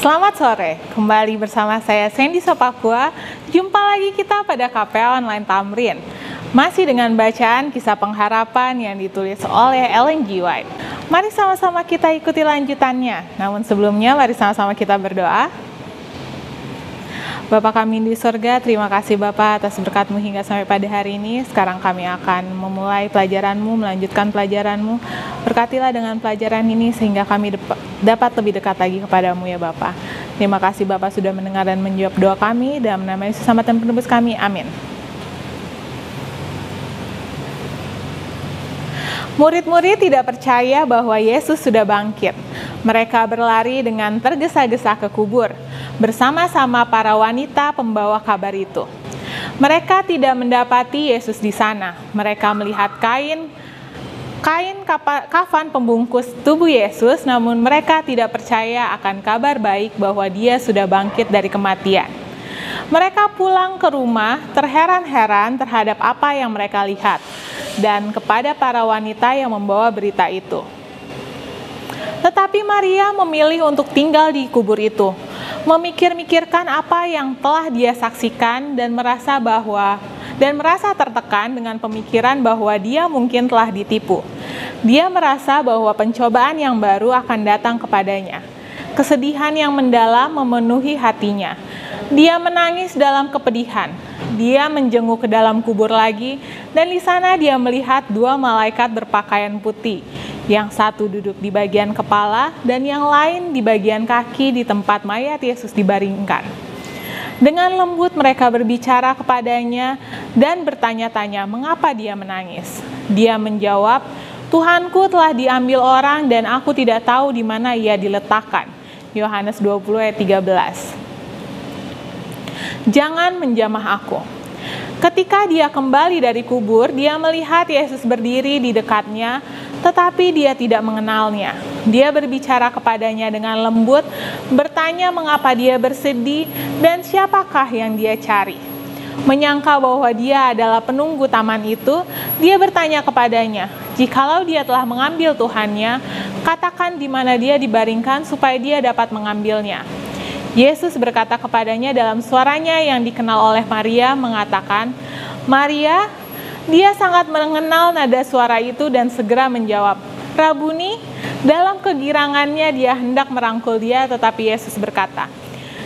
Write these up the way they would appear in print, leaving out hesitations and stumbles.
Selamat sore, kembali bersama saya Sandy Sopakua. Jumpa lagi kita pada KPA Online Tamrin. Masih dengan bacaan kisah pengharapan yang ditulis oleh Ellen G. White. Mari sama-sama kita ikuti lanjutannya. Namun sebelumnya mari sama-sama kita berdoa. Bapa kami di surga, terima kasih Bapa atas berkat-Mu hingga sampai pada hari ini. Sekarang kami akan memulai pelajaran-Mu, melanjutkan pelajaran-Mu. Berkatilah dengan pelajaran ini sehingga kami dapat lebih dekat lagi kepadamu ya Bapa. Terima kasih Bapa sudah mendengar dan menjawab doa kami. Dalam nama Yesus Selamat dan Penebus kami, amin. Murid-murid tidak percaya bahwa Yesus sudah bangkit. Mereka berlari dengan tergesa-gesa ke kubur, bersama-sama para wanita pembawa kabar itu. Mereka tidak mendapati Yesus di sana. Mereka melihat kafan pembungkus tubuh Yesus, namun mereka tidak percaya akan kabar baik bahwa Dia sudah bangkit dari kematian. Mereka pulang ke rumah terheran-heran terhadap apa yang mereka lihat dan kepada para wanita yang membawa berita itu. Tetapi Maria memilih untuk tinggal di kubur itu, memikir-mikirkan apa yang telah dia saksikan dan merasa tertekan dengan pemikiran bahwa dia mungkin telah ditipu. Dia merasa bahwa pencobaan yang baru akan datang kepadanya. Kesedihan yang mendalam memenuhi hatinya. Dia menangis dalam kepedihan. Dia menjenguk ke dalam kubur lagi, dan di sana dia melihat dua malaikat berpakaian putih. Yang satu duduk di bagian kepala, dan yang lain di bagian kaki di tempat mayat Yesus dibaringkan. Dengan lembut mereka berbicara kepadanya dan bertanya-tanya mengapa dia menangis. Dia menjawab, "Tuhanku telah diambil orang dan aku tidak tahu di mana ia diletakkan." Yohanes 20 ayat 13. Jangan menjamah aku. Ketika dia kembali dari kubur, dia melihat Yesus berdiri di dekatnya, tetapi dia tidak mengenalnya. Dia berbicara kepadanya dengan lembut, bertanya mengapa dia bersedih dan siapakah yang dia cari. Menyangka bahwa dia adalah penunggu taman itu, dia bertanya kepadanya, "Jikalau dia telah mengambil Tuhannya, katakan di mana dia dibaringkan supaya dia dapat mengambilnya." Yesus berkata kepadanya dalam suaranya yang dikenal oleh Maria, mengatakan, "Maria." Dia sangat mengenal nada suara itu dan segera menjawab, "Rabuni." Dalam kegirangannya dia hendak merangkul dia, tetapi Yesus berkata,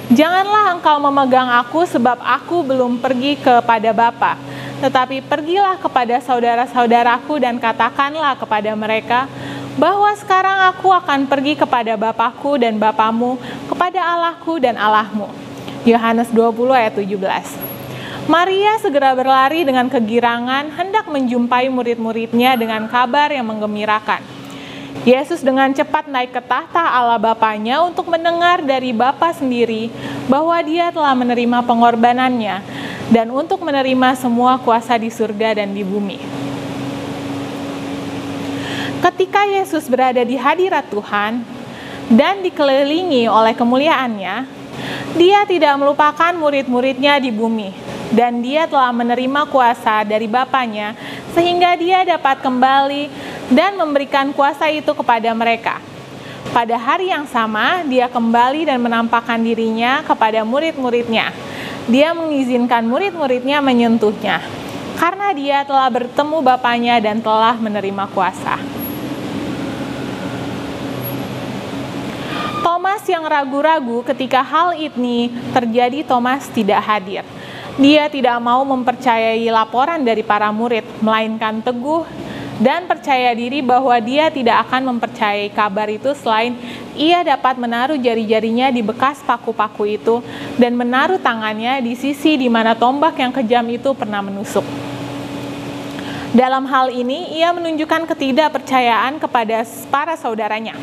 "Janganlah engkau memegang aku sebab aku belum pergi kepada Bapa. Tetapi pergilah kepada saudara-saudaraku dan katakanlah kepada mereka bahwa sekarang aku akan pergi kepada Bapakku dan Bapamu, kepada Allahku dan Allahmu." Yohanes 20 ayat 17. Maria segera berlari dengan kegirangan hendak menjumpai murid-muridnya dengan kabar yang menggembirakan. Yesus dengan cepat naik ke tahta Allah Bapanya untuk mendengar dari Bapa sendiri bahwa Dia telah menerima pengorbanannya dan untuk menerima semua kuasa di surga dan di bumi. Ketika Yesus berada di hadirat Tuhan dan dikelilingi oleh kemuliaannya, Dia tidak melupakan murid-muridnya di bumi, dan Dia telah menerima kuasa dari Bapanya sehingga Dia dapat kembali dan memberikan kuasa itu kepada mereka. Pada hari yang sama, Dia kembali dan menampakkan dirinya kepada murid-muridnya. Dia mengizinkan murid-muridnya menyentuhnya, karena Dia telah bertemu Bapanya dan telah menerima kuasa. Thomas yang ragu-ragu ketika hal ini terjadi, Thomas tidak hadir. Dia tidak mau mempercayai laporan dari para murid, melainkan teguh dan percaya diri bahwa dia tidak akan mempercayai kabar itu selain ia dapat menaruh jari-jarinya di bekas paku-paku itu dan menaruh tangannya di sisi di mana tombak yang kejam itu pernah menusuk. Dalam hal ini, ia menunjukkan ketidakpercayaan kepada para saudaranya.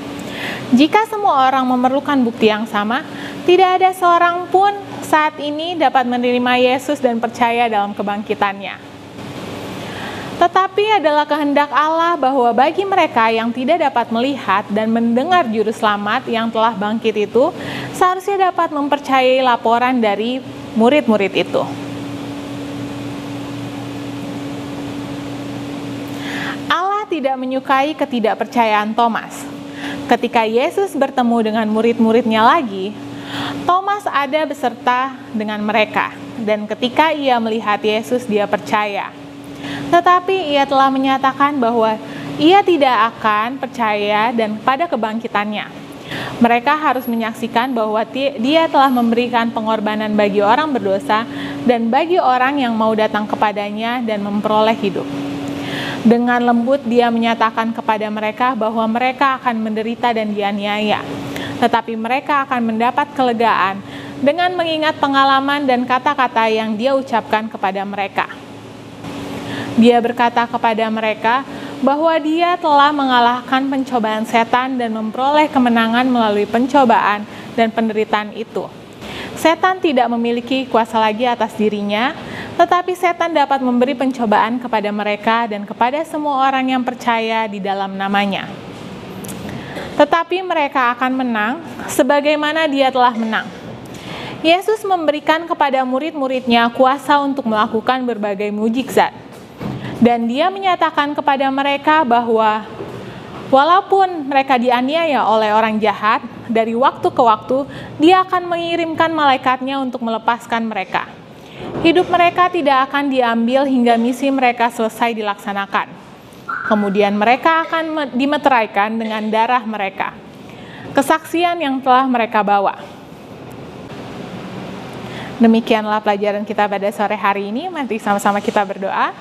Jika semua orang memerlukan bukti yang sama, tidak ada seorang pun saat ini dapat menerima Yesus dan percaya dalam kebangkitannya. Tetapi adalah kehendak Allah bahwa bagi mereka yang tidak dapat melihat dan mendengar Juru Selamat yang telah bangkit itu, seharusnya dapat mempercayai laporan dari murid-murid itu. Allah tidak menyukai ketidakpercayaan Thomas. Ketika Yesus bertemu dengan murid-muridnya lagi, Thomas ada beserta dengan mereka, dan ketika ia melihat Yesus, dia percaya. Tetapi ia telah menyatakan bahwa ia tidak akan percaya dan pada kebangkitannya. Mereka harus menyaksikan bahwa dia telah memberikan pengorbanan bagi orang berdosa dan bagi orang yang mau datang kepadanya dan memperoleh hidup. Dengan lembut dia menyatakan kepada mereka bahwa mereka akan menderita dan dianiaya, tetapi mereka akan mendapat kelegaan dengan mengingat pengalaman dan kata-kata yang dia ucapkan kepada mereka. Dia berkata kepada mereka bahwa dia telah mengalahkan pencobaan setan dan memperoleh kemenangan melalui pencobaan dan penderitaan itu. Setan tidak memiliki kuasa lagi atas dirinya, tetapi setan dapat memberi pencobaan kepada mereka dan kepada semua orang yang percaya di dalam namanya. Tetapi mereka akan menang sebagaimana dia telah menang. Yesus memberikan kepada murid-muridnya kuasa untuk melakukan berbagai mujizat. Dan dia menyatakan kepada mereka bahwa walaupun mereka dianiaya oleh orang jahat, dari waktu ke waktu dia akan mengirimkan malaikatnya untuk melepaskan mereka. Hidup mereka tidak akan diambil hingga misi mereka selesai dilaksanakan. Kemudian mereka akan dimeteraikan dengan darah mereka, kesaksian yang telah mereka bawa. Demikianlah pelajaran kita pada sore hari ini. Mari sama-sama kita berdoa.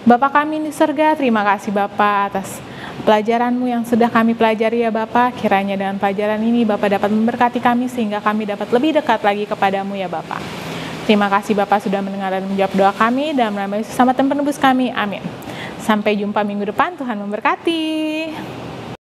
Bapa kami di surga, terima kasih Bapa atas pelajaran-Mu yang sudah kami pelajari ya Bapa. Kiranya dengan pelajaran ini Bapa dapat memberkati kami sehingga kami dapat lebih dekat lagi kepadamu ya Bapa. Terima kasih Bapa sudah mendengar dan menjawab doa kami, dalam nama Yesus sama Tuhan penebus kami, amin. Sampai jumpa minggu depan, Tuhan memberkati.